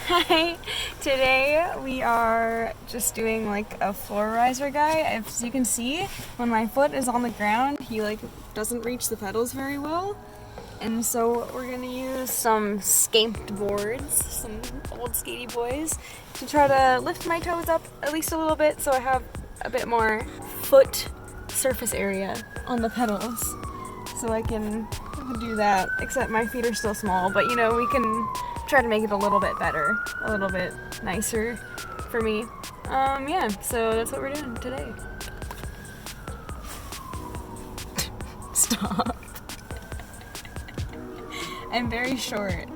Hi. Today we are just doing like a floor riser guy. As you can see, when my foot is on the ground, he like doesn't reach the pedals very well. And so we're gonna use some skateboards, some old skatey boys, to try to lift my toes up at least a little bit so I have a bit more foot surface area on the pedals. So I can do that, except my feet are still small, but you know, we can try to make it a little bit better, a little bit nicer for me. Yeah, so that's what we're doing today. Stop. I'm very short.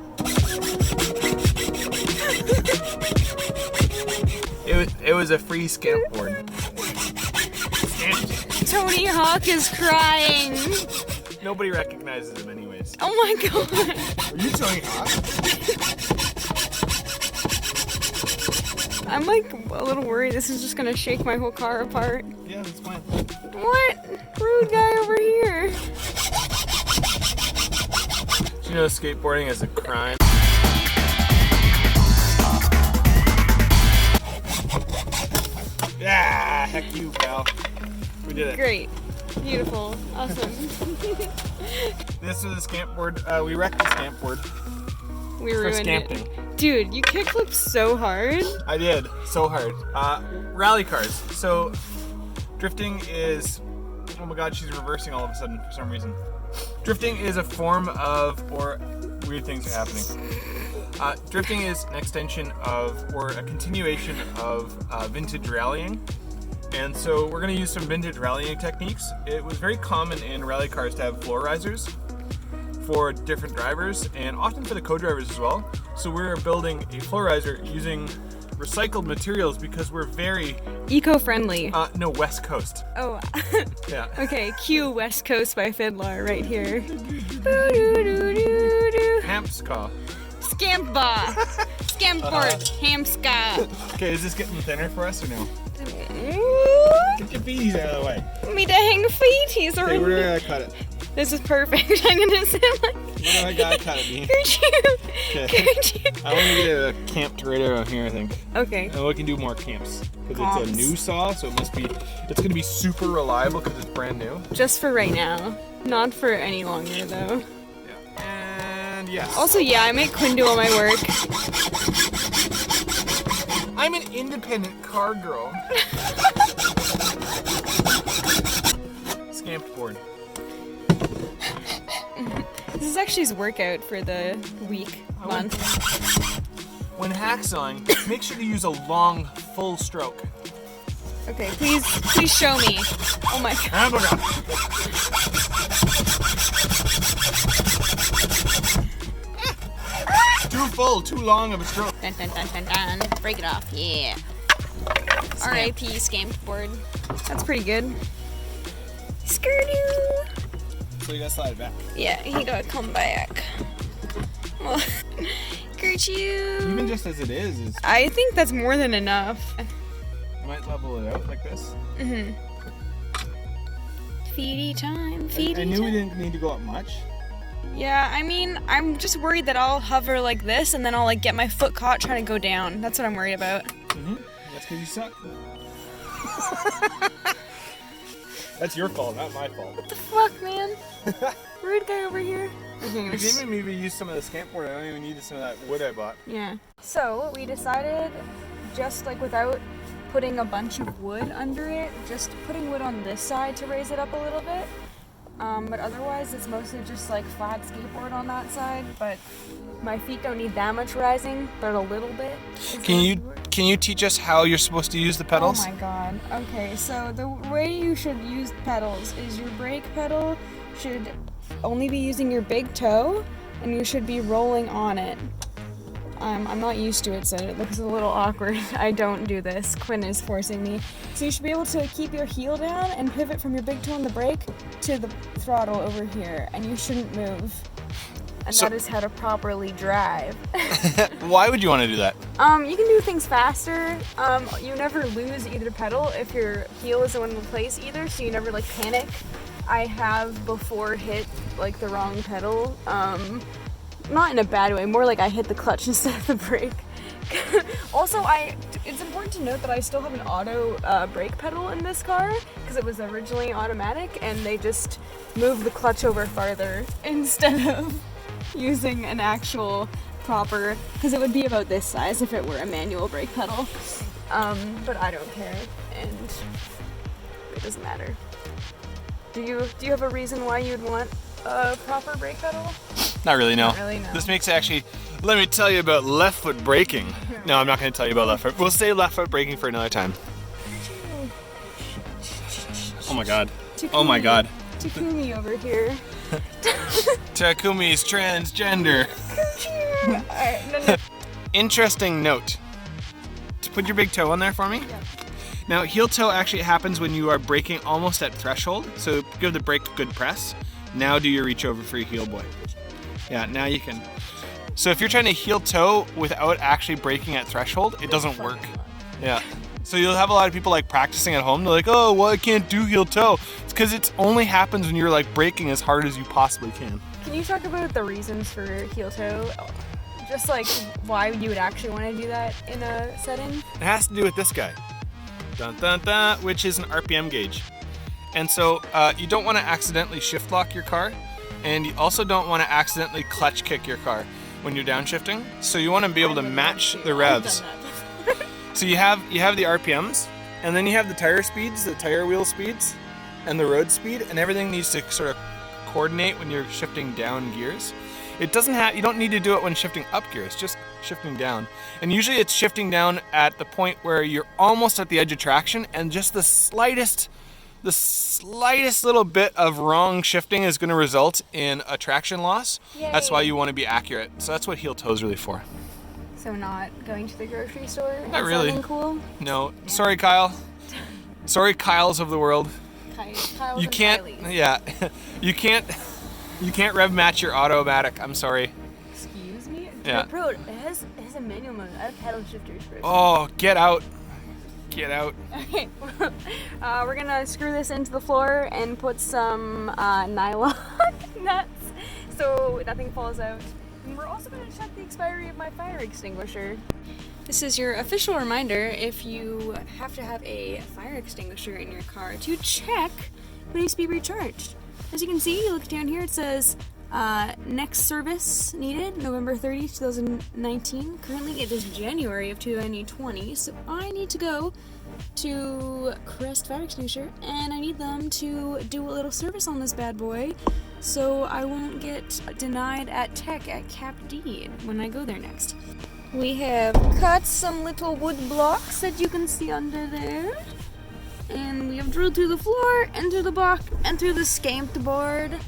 It was a free skateboard. Tony Hawk is crying. Nobody recognizes him anyways. Oh my god. Are you Tony Hawk? I'm like a little worried this is just gonna shake my whole car apart. Yeah, that's fine. What? Rude guy over here. Do you know skateboarding is a crime? Yeah, heck you, pal. We did it. Great. Beautiful. Awesome. This is a skateboard. We wrecked the skateboard. We for ruined scamping. it. Dude, you kickflipped so hard. I did, so hard. Rally cars. So, drifting is... Oh my god, she's reversing all of a sudden for some reason. Drifting is a form of... or weird things are happening. Drifting is an extension of, or a continuation of vintage rallying. And so we're going to use some vintage rallying techniques. It was very common in rally cars to have floor risers for different drivers and often for the co-drivers as well. So we're building a floor riser using recycled materials because we're very... Eco-friendly. No, West Coast. Oh. Yeah. Okay, cue West Coast by Fiddler right here. Hampska. Scampa. Skateboard. Hamska. Okay, is this getting thinner for us or no? Get your feeties out of the way. Me dang feeties are Okay, where do I cut it? This is perfect. I'm gonna sit like... Where do I gotta cut it, Bean? Could you? Okay. Could you? I want to get it camped right around here, I think. Okay. And we can do more camps. Because it's a new saw, so it's going to be super reliable because it's brand new. Just for right now. Not for any longer, though. Yeah. And yes. Also, yeah, I make Quinn do all my work. I'm an independent car girl. Scamped board. This is actually his workout for the week, month. When hacksawing, make sure to use a long, full stroke. Okay, please show me. Oh my god. Hamburger. Too full, too long of a stroke. Dun dun dun dun dun. Break it off, yeah. R.I.P. Skateboard. That's pretty good. Skirtoo. So you gotta slide it back. Yeah, he gotta come back. Well, Gertrude. Even just as it is I think that's more than enough. you might level it out like this. Mm-hmm. Feedy time, feedy I knew time. we didn't need to go up much. Yeah, I mean, I'm just worried that I'll hover like this and then I'll like get my foot caught trying to go down. That's what I'm worried about. Mm-hmm. That's because you suck. That's your fault, not my fault. What the fuck, man? Rude guy over here. You didn't maybe use some of the skateboard. I don't even need some of that wood I bought. Yeah. So we decided, just like without putting a bunch of wood under it, just putting wood on this side to raise it up a little bit. But otherwise it's mostly just like flat skateboard on that side, but my feet don't need that much rising, but a little bit. Can you teach us how you're supposed to use the pedals? Oh my god. Okay, so the way you should use pedals is your brake pedal should only be using your big toe, and you should be rolling on it. I'm not used to it, so it looks a little awkward. I don't do this. Quinn is forcing me. So you should be able to keep your heel down and pivot from your big toe on the brake to the throttle over here, and you shouldn't move. And that is how to properly drive. Why would you want to do that? You can do things faster. You never lose either pedal if your heel is the one in place either, so you never like panic. I have before hit like the wrong pedal. not in a bad way, more like I hit the clutch instead of the brake. Also, it's important to note that I still have an auto brake pedal in this car because it was originally automatic and they just moved the clutch over farther instead of using an actual proper, because it would be about this size if it were a manual brake pedal. But I don't care and it doesn't matter. Do you have a reason why you'd want a proper brake pedal? Not really, no. Not really, no. This makes let me tell you about left foot braking. No, I'm not going to tell you about left foot. We'll save left foot braking for another time. Oh my god. Takumi, oh my god. Takumi over here. Takumi's transgender. No. Interesting note. Put your big toe on there for me. Yeah. Now, heel toe actually happens when you are braking almost at threshold. So give the brake a good press. Now do your reach over for your heel boy. Yeah, now you can. So if you're trying to heel toe without actually braking at threshold, it doesn't work. Yeah. So you'll have a lot of people like practicing at home. They're like, oh, well, I can't do heel toe. It's because it only happens when you're like braking as hard as you possibly can. Can you talk about the reasons for heel toe? Just like why you would actually want to do that in a setting? It has to do with this guy. Dun, dun, dun, which is an RPM gauge. And so you don't want to accidentally shift lock your car, and you also don't want to accidentally clutch kick your car when you're downshifting. So you want to be able to match the revs. So you have the RPMs, and then you have the tire speeds, the tire wheel speeds, and the road speed, and everything needs to sort of coordinate when you're shifting down gears. You don't need to do it when shifting up gears, just shifting down. And usually it's shifting down at the point where you're almost at the edge of traction, and just the slightest little bit of wrong shifting is going to result in a traction loss. Yay. That's why you want to be accurate. So that's what heel toe is really for. So not going to the grocery store? Not really. Something cool? No. Sorry, Kyle. Sorry, Kyles of the world. Kyle's You and can't. Kylies. Yeah. You can't rev match your automatic. I'm sorry. Excuse me? Yeah. Bro, it has a manual mode. I have paddle shifters for it. Oh, get out. Get out. Okay, we're gonna screw this into the floor and put some nylon nuts so nothing falls out. And we're also gonna check the expiry of my fire extinguisher. This is your official reminder if you have to have a fire extinguisher in your car to check when it needs to be recharged. As you can see, you look down here, it says next service needed, November 30th, 2019. Currently it is January of 2020, so I need to go to Crest Fire Extinguisher and I need them to do a little service on this bad boy so I won't get denied at Tech at Cap D when I go there next. We have cut some little wood blocks that you can see under there. And we have drilled through the floor, and through the block, and through the skateboard.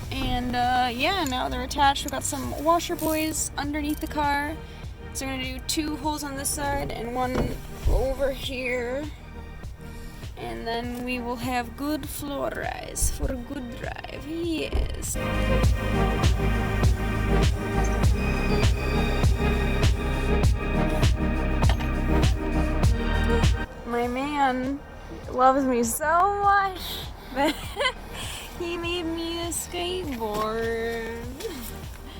And yeah, now they're attached. We've got some washer buoys underneath the car. So we're gonna do 2 holes on this side and 1 over here. And then we will have good floor rise for a good drive. Yes. My man loves me so much that he made me a skateboard.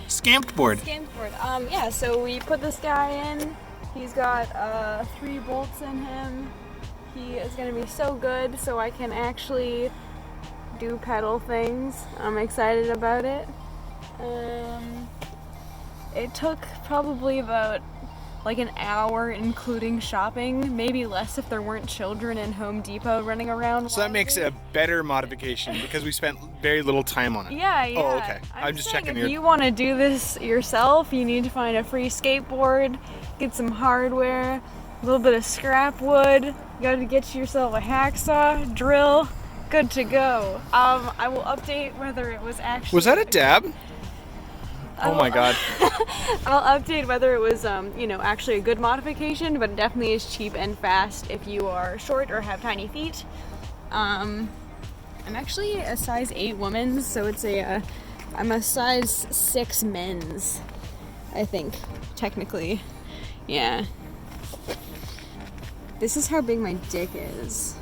Skateboard. Skateboard. Yeah, so we put this guy in. He's got 3 bolts in him. He is gonna be so good so I can actually do pedal things. I'm excited about it. It took probably about like an hour including shopping, maybe less if there weren't children in Home Depot running around. So that makes it a better modification because we spent very little time on it. Yeah. Oh, okay. I'm just saying, checking if you want to do this yourself, you need to find a free skateboard, get some hardware, a little bit of scrap wood, you gotta get yourself a hacksaw, drill, good to go. I will update whether it was actually... Was that a dab? Oh my god. I'll update whether it was, actually a good modification, but it definitely is cheap and fast if you are short or have tiny feet. I'm actually a size 8 woman, so I'm a size 6 men's, I think, technically. Yeah. This is how big my dick is.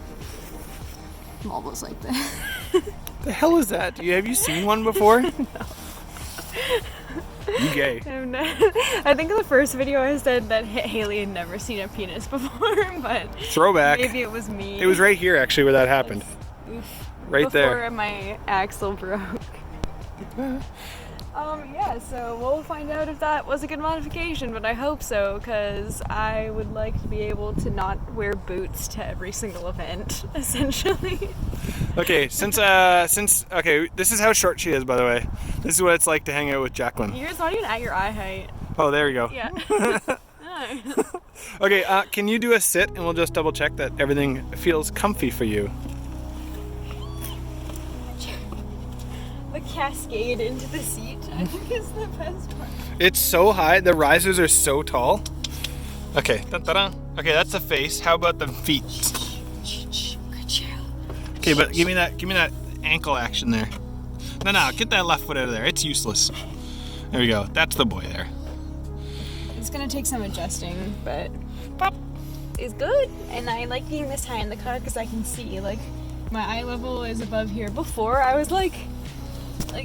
I'm almost like that. The hell is that? Have you seen one before? No. You gay. I think in the first video I said that Haley had never seen a penis before, but Throwback. maybe it was me. It was right here actually where that happened. Right there. Before my axle broke. Yeah, so we'll find out if that was a good modification, but I hope so, because I would like to be able to not wear boots to every single event, essentially. Okay, okay, this is how short she is, by the way. This is what it's like to hang out with Jacqueline. You're not even at your eye height. Oh, there we go. Yeah. Okay, can you do a sit and we'll just double check that everything feels comfy for you? The cascade into the seat, I think, is the best part. It's so high, the risers are so tall. Okay, da-da-da. Okay, that's the face. How about the feet? Okay, but give me that ankle action there. No, get that left foot out of there. It's useless. There we go. That's the boy there. It's gonna take some adjusting, but pop is good. And I like being this high in the car because I can see, like, my eye level is above here. Before I was like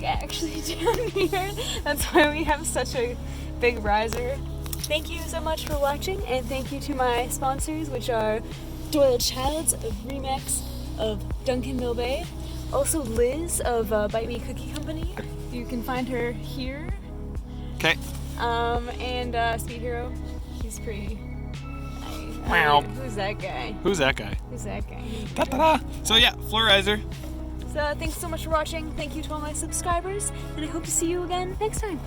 actually down here. That's why we have such a big riser. Thank you so much for watching, and thank you to my sponsors, which are Doyle Childs of Remax of Duncanville Bay, also Liz of Bite Me Cookie Company. You can find her here. Okay. And Speed Hero. He's pretty. Wow. Who's that guy? Who's that guy? Who's that guy? Da-da-da. So yeah, floor riser. So thanks so much for watching. Thank you to all my subscribers, and I hope to see you again next time.